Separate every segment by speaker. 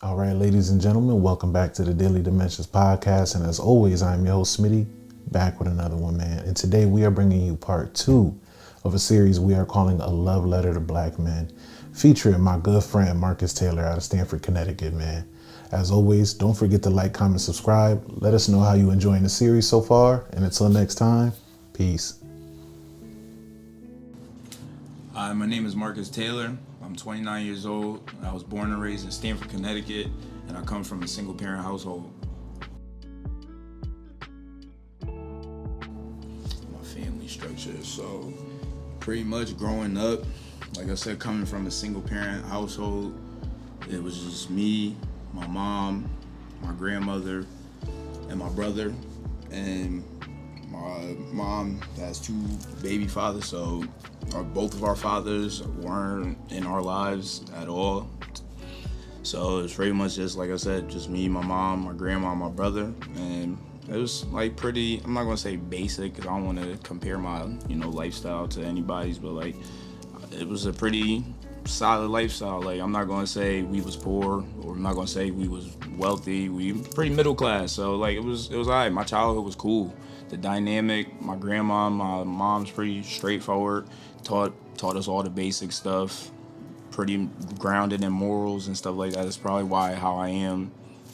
Speaker 1: All right, ladies and gentlemen, welcome back to the Daily Dimensions podcast. And as always, I'm your host, Smitty, back with another one, man. And today we are bringing you part 2 of a series we are calling A Love Letter to Black Men, featuring my good friend, Marcus Taylor out of Stamford, Connecticut, man. As always, don't forget to like, comment, subscribe. Let us know how you're enjoying the series so far. And until next time, peace.
Speaker 2: Hi, my name is Marcus Taylor. I'm 29 years old. I was born and raised in Stamford, Connecticut, and I come from a single-parent household. My family structure, so pretty much growing up, like I said, coming from a single-parent household, it was just me, my mom, my grandmother, and my brother, and my mom has 2 baby fathers, so both of our fathers weren't in our lives at all. So it's pretty much just, like I said, just me, my mom, my grandma, my brother, and it was like pretty, I'm not gonna say basic because I don't want to compare my, lifestyle to anybody's, but like it was a pretty solid lifestyle. Like I'm not gonna say we was poor, or I'm not gonna say we was wealthy. We pretty middle class, so like it was alright. My childhood was cool. The dynamic, my grandma, my mom's pretty straightforward. Taught us all the basic stuff. Pretty grounded in morals and stuff like that. That's probably how I am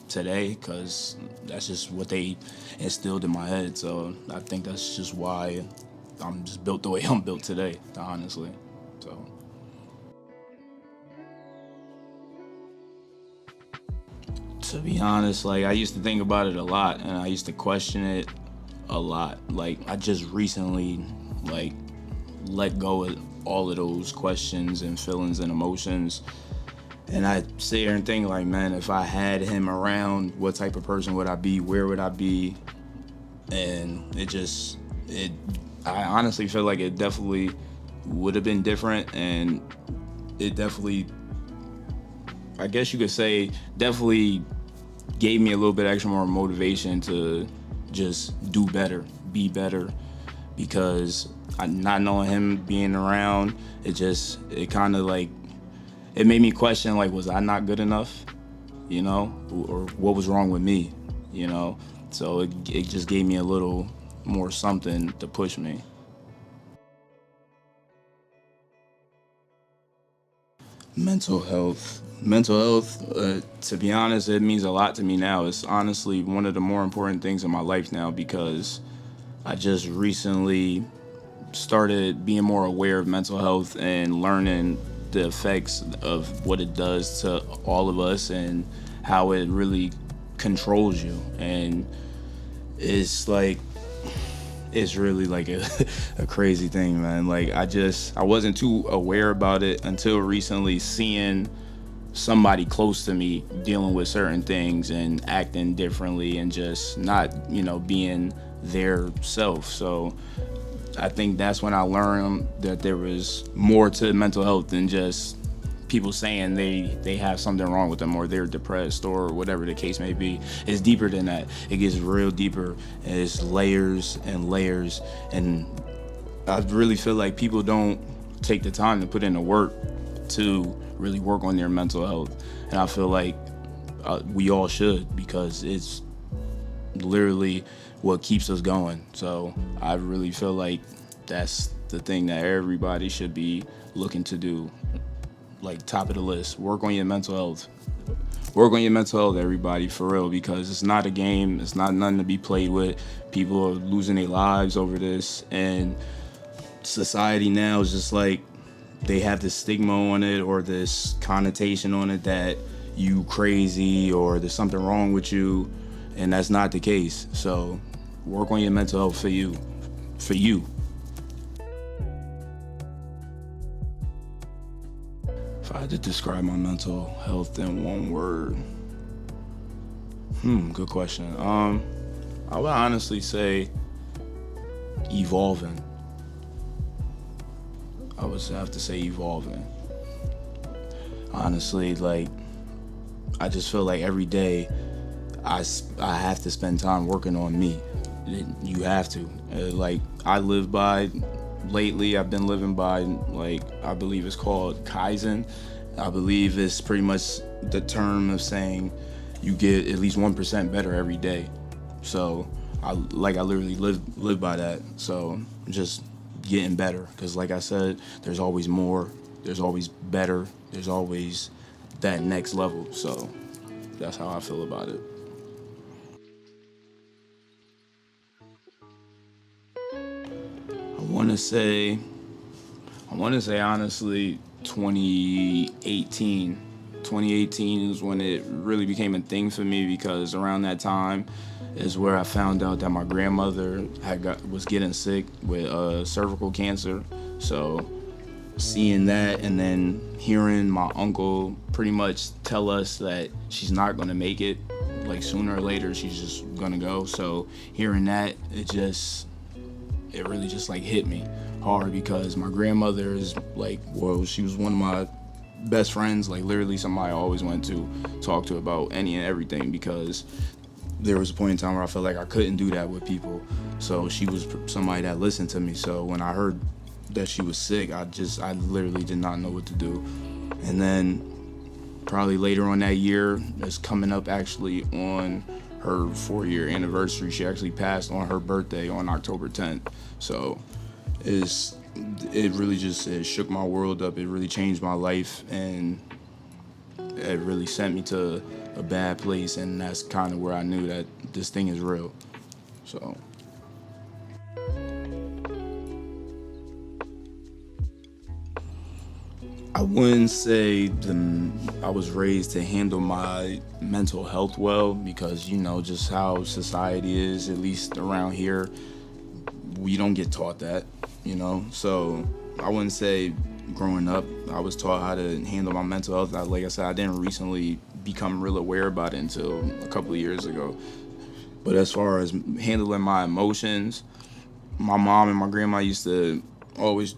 Speaker 2: today, because that's just what they instilled in my head. So I think that's just why I'm just built the way I'm built today, honestly. So. To be honest, like I used to think about it a lot, and I used to question it a lot. Like I just recently, let go of all of those questions and feelings and emotions, and I sit here and think like, man, if I had him around, what type of person would I be? Where would I be? And I honestly feel like it definitely would have been different, and it definitely, I guess you could say, definitely gave me a little bit extra more motivation to just do better, be better, because not knowing him being around, it kind of like, it made me question, like, was I not good enough, or what was wrong with me, so it just gave me a little more something to push me. Mental health, to be honest, it means a lot to me now. It's honestly one of the more important things in my life now, because I just recently started being more aware of mental health and learning the effects of what it does to all of us and how it really controls you. And it's really like a crazy thing, man. Like I wasn't too aware about it until recently, seeing somebody close to me dealing with certain things and acting differently and just not, being their self. So I think that's when I learned that there was more to mental health than just people saying they have something wrong with them or they're depressed or whatever the case may be. It's deeper than that. It gets real deeper, and it's layers and layers. And I really feel like people don't take the time to put in the work to really work on their mental health. And I feel like we all should, because it's literally what keeps us going. So I really feel like that's the thing that everybody should be looking to do. Like top of the list, work on your mental health. Work on your mental health, everybody, for real, because it's not a game. It's not nothing to be played with. People are losing their lives over this, and society now is just like, they have this stigma on it or this connotation on it that you crazy or there's something wrong with you, and that's not the case. So work on your mental health for you. If I had to describe my mental health in one word, good question. I would honestly say evolving. I would have to say evolving. Honestly, like, I just feel like every day I have to spend time working on me. You have to. Like, lately I've been living by, like, I believe it's called Kaizen. I believe it's pretty much the term of saying you get at least 1% better every day. So I literally live by that. So just getting better, because like I said, there's always more, there's always better, there's always that next level. So that's how I feel about it. I want to say I want to say honestly 2018. 2018 is when it really became a thing for me, because around that time is where I found out that my grandmother was getting sick with cervical cancer. So seeing that, and then hearing my uncle pretty much tell us that she's not going to make it, like sooner or later she's just going to go. So hearing that, it really just like hit me hard, because my grandmother is like, well, she was one of my best friends, like literally somebody I always went to talk to about any and everything, because there was a point in time where I felt like I couldn't do that with people. So she was somebody that listened to me. So when I heard that she was sick, I literally did not know what to do. And then probably later on that year, it's coming up actually on her 4-year anniversary. She actually passed on her birthday on October 10th. So it really just it shook my world up. It really changed my life, and it really sent me to a bad place. And that's kind of where I knew that this thing is real. So I wouldn't say I was raised to handle my mental health well, because just how society is, at least around here, we don't get taught that. So I wouldn't say growing up I was taught how to handle my mental health. Like I said, I didn't recently become real aware about it until a couple of years ago. But as far as handling my emotions, my mom and my grandma used to always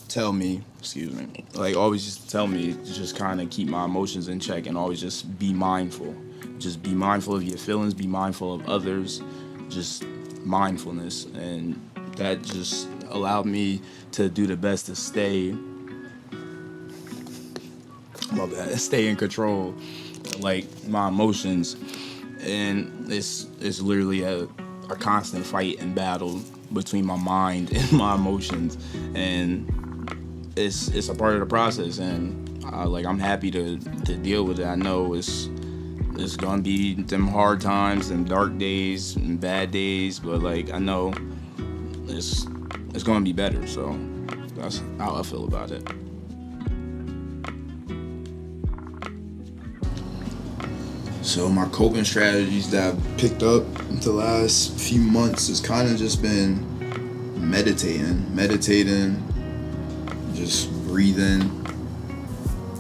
Speaker 2: tell me, always used to tell me to just kind of keep my emotions in check, and always just be mindful. Just be mindful of your feelings, be mindful of others, just mindfulness. And that just allowed me to do the best to stay in control, like my emotions. And it's literally a constant fight and battle between my mind and my emotions. And it's a part of the process, and I'm happy to deal with it. I know it's gonna be them hard times and dark days and bad days, but I know it's gonna be better. So that's how I feel about it. So my coping strategies that I've picked up the last few months has kind of just been meditating, just breathing,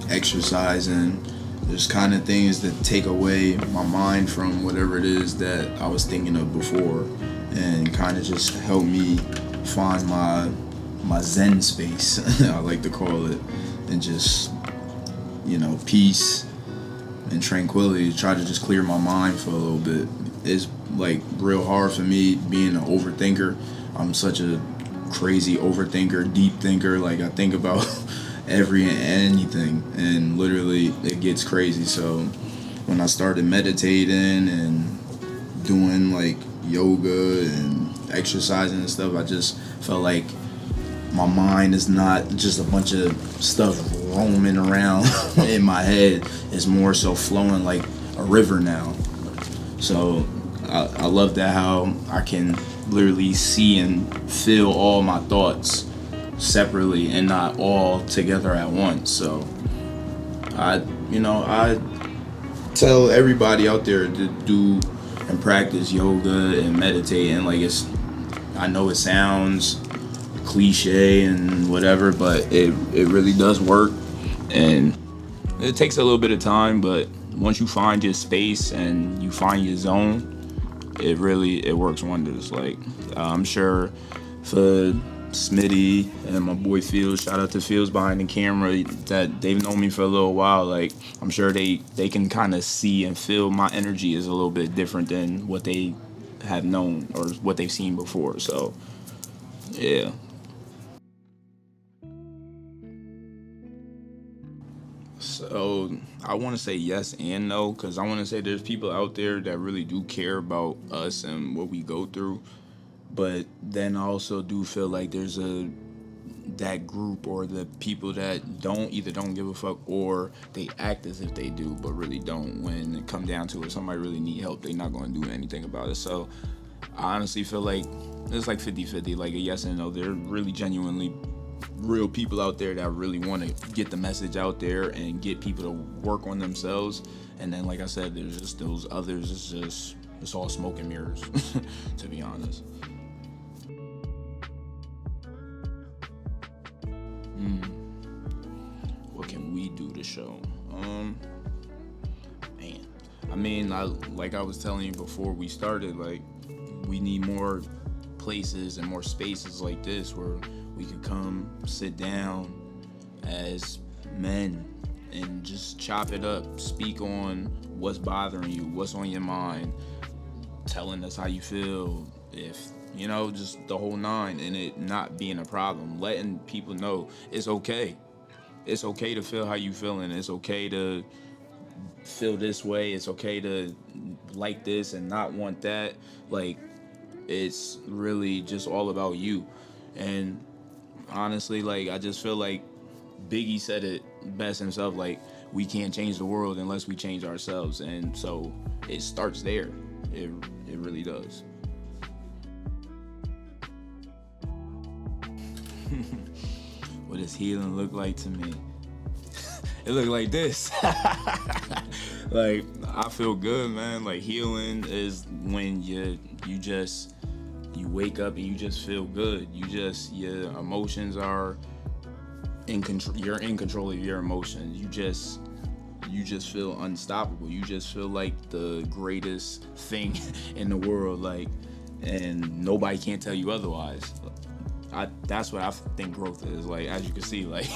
Speaker 2: exercising, just kind of things that take away my mind from whatever it is that I was thinking of before, and kind of just help me find my zen space, I like to call it, and just peace and tranquility, try to just clear my mind for a little bit. It's real hard for me being an overthinker. I'm such a crazy overthinker, deep thinker. I think about every and anything, and literally it gets crazy. So when I started meditating and doing yoga and exercising and stuff, I just felt like my mind is not just a bunch of stuff roaming around in my head. It's more so flowing like a river now. So I love that, how I can literally see and feel all my thoughts separately and not all together at once. So I tell everybody out there to do and practice yoga and meditate. And I know it sounds cliche and whatever, but it really does work, and it takes a little bit of time, but once you find your space and you find your zone, it works wonders. I'm sure for Smitty and my boy Fields, shout out to Fields behind the camera, that they've known me for a little while. I'm sure they can kind of see and feel my energy is a little bit different than what they have known or what they've seen before. So yeah. I want to say yes and no, because I want to say there's people out there that really do care about us and what we go through, but then I also do feel like there's a that group or the people that don't give a fuck, or they act as if they do but really don't. When it come down to it, somebody really need help, they not going to do anything about it. So I honestly feel like it's like 50-50, like a yes and no. They're really genuinely real people out there that really want to get the message out there and get people to work on themselves. And then, like I said, there's just those others. It's all smoke and mirrors, to be honest. What can we do to show? Man, I mean, like I was telling you before we started, like we need more places and more spaces like this where we could come sit down as men and just chop it up, speak on what's bothering you, what's on your mind, telling us how you feel, if just the whole nine, and it not being a problem, letting people know it's okay. It's okay to feel how you feeling. It's okay to feel this way. It's okay to like this and not want that. Like, it's really just all about you. And honestly, like, I just feel like Biggie said it best himself, like, we can't change the world unless we change ourselves. And so it starts there. It really does. What does healing look like to me? It look like this. Like, I feel good, man. Like, healing is when you wake up and you just feel good. Your emotions are in control. You're in control of your emotions. You just feel unstoppable. You just feel like the greatest thing in the world. Like, and nobody can tell you otherwise. That's what I think growth is. Like, as you can see, like,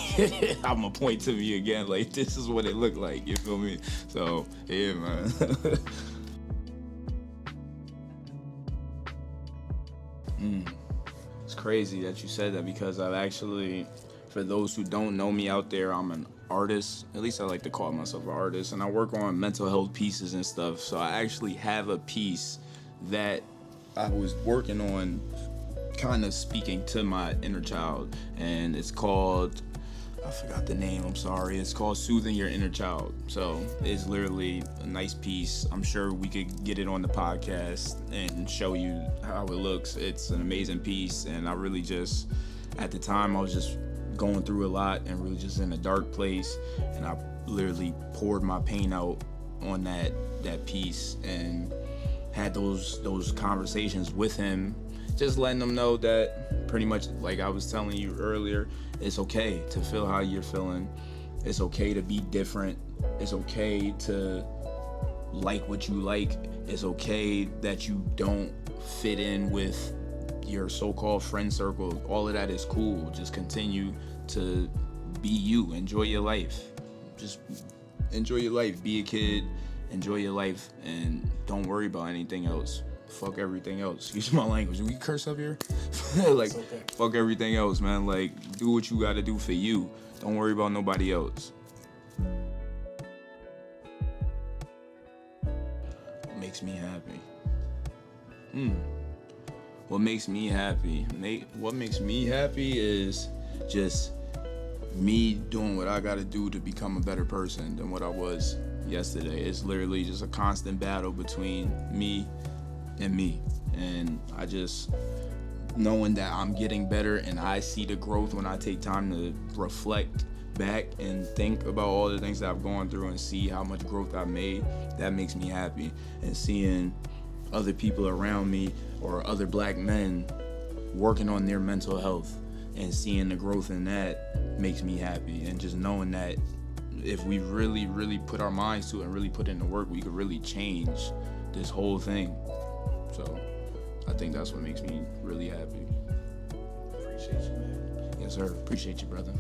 Speaker 2: I'm gonna point to me again. Like, this is what it looked like. You feel me? So, yeah, man. It's crazy that you said that, because I've actually, for those who don't know me out there, I'm an artist. At least I like to call myself an artist. And I work on mental health pieces and stuff. So I actually have a piece that I was working on, kind of speaking to my inner child, and it's called, I forgot the name, I'm sorry, it's called Soothing Your Inner Child. So it's literally a nice piece. I'm sure we could get it on the podcast and show you how it looks. It's an amazing piece, and I really just, at the time, I was just going through a lot and really just in a dark place, and I literally poured my pain out on that piece and had those conversations with him, just letting them know that, pretty much like I was telling you earlier, it's okay to feel how you're feeling. It's okay to be different. It's okay to like what you like. It's okay that you don't fit in with your so-called friend circle. All of that is cool. Just continue to be you. Enjoy your life. Just enjoy your life. Be a kid. Enjoy your life, and don't worry about anything else. Fuck everything else. Excuse my language. We curse up here? Like, okay. Fuck everything else, man. Like, do what you gotta do for you. Don't worry about nobody else. What makes me happy? What makes me happy? What makes me happy is just me doing what I gotta do to become a better person than what I was yesterday. It's literally just a constant battle between me and me, and I just knowing that I'm getting better, and I see the growth when I take time to reflect back and think about all the things that I've gone through and see how much growth I've made. That makes me happy. And seeing other people around me or other black men working on their mental health and seeing the growth in that makes me happy. And just knowing that if we really, really put our minds to it and really put in the work, we could really change this whole thing. So I think that's what makes me really happy. Appreciate you, man. Yes, sir. Appreciate you, brother.